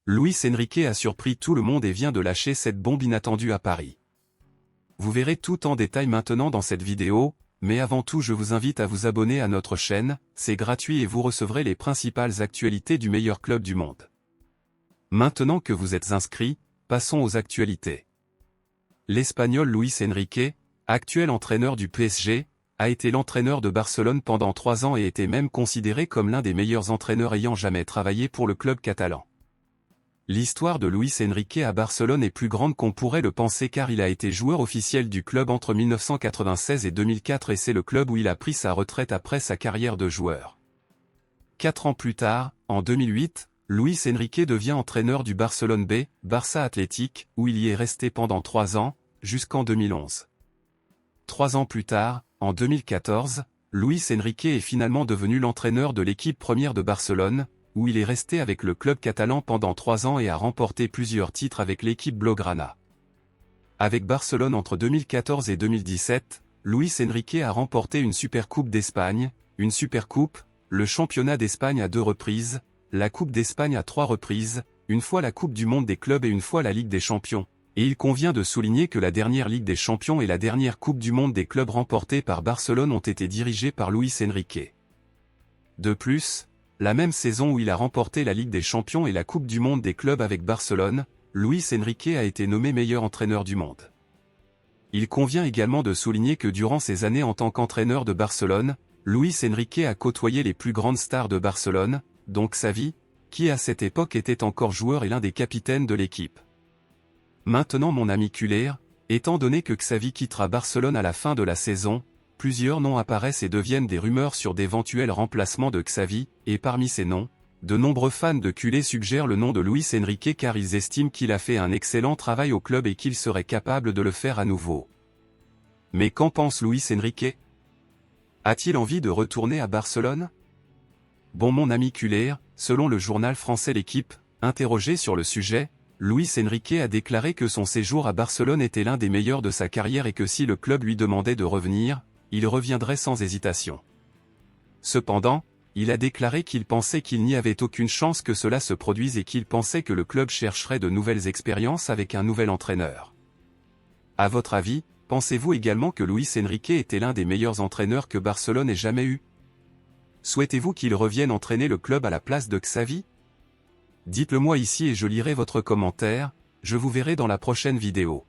Luis Enrique a surpris tout le monde et vient de lâcher cette bombe inattendue à Paris. Vous verrez tout en détail maintenant dans cette vidéo, mais avant tout je vous invite à vous abonner à notre chaîne, c'est gratuit et vous recevrez les principales actualités du meilleur club du monde. Maintenant que vous êtes inscrits, passons aux actualités. L'Espagnol Luis Enrique, actuel entraîneur du PSG, a été l'entraîneur de Barcelone pendant 3 ans et était même considéré comme l'un des meilleurs entraîneurs ayant jamais travaillé pour le club catalan. L'histoire de Luis Enrique à Barcelone est plus grande qu'on pourrait le penser car il a été joueur officiel du club entre 1996 et 2004 et c'est le club où il a pris sa retraite après sa carrière de joueur. 4 ans plus tard, en 2008, Luis Enrique devient entraîneur du Barcelone B, Barça Athletic, où il y est resté pendant 3 ans, jusqu'en 2011. 3 ans plus tard, en 2014, Luis Enrique est finalement devenu l'entraîneur de l'équipe première de Barcelone, où il est resté avec le club catalan pendant 3 ans et a remporté plusieurs titres avec l'équipe blaugrana. Avec Barcelone entre 2014 et 2017, Luis Enrique a remporté une Supercoupe d'Espagne, une Supercoupe, le championnat d'Espagne à 2 reprises, la Coupe d'Espagne à 3 reprises, une fois la Coupe du Monde des clubs et une fois la Ligue des Champions. Et il convient de souligner que la dernière Ligue des Champions et la dernière Coupe du Monde des clubs remportées par Barcelone ont été dirigées par Luis Enrique. De plus, la même saison où il a remporté la Ligue des Champions et la Coupe du Monde des clubs avec Barcelone, Luis Enrique a été nommé meilleur entraîneur du monde. Il convient également de souligner que durant ses années en tant qu'entraîneur de Barcelone, Luis Enrique a côtoyé les plus grandes stars de Barcelone, dont Xavi, qui à cette époque était encore joueur et l'un des capitaines de l'équipe. Maintenant mon ami Culer, étant donné que Xavi quittera Barcelone à la fin de la saison, plusieurs noms apparaissent et deviennent des rumeurs sur d'éventuels remplacements de Xavi, et parmi ces noms, de nombreux fans de Culé suggèrent le nom de Luis Enrique car ils estiment qu'il a fait un excellent travail au club et qu'il serait capable de le faire à nouveau. Mais qu'en pense Luis Enrique? A-t-il envie de retourner à Barcelone? Bon mon ami Culer, selon le journal français L'Équipe, interrogé sur le sujet, Luis Enrique a déclaré que son séjour à Barcelone était l'un des meilleurs de sa carrière et que si le club lui demandait de revenir, il reviendrait sans hésitation. Cependant, il a déclaré qu'il pensait qu'il n'y avait aucune chance que cela se produise et qu'il pensait que le club chercherait de nouvelles expériences avec un nouvel entraîneur. À votre avis, pensez-vous également que Luis Enrique était l'un des meilleurs entraîneurs que Barcelone ait jamais eu? Souhaitez-vous qu'il revienne entraîner le club à la place de Xavi? Dites-le moi ici et je lirai votre commentaire, je vous verrai dans la prochaine vidéo.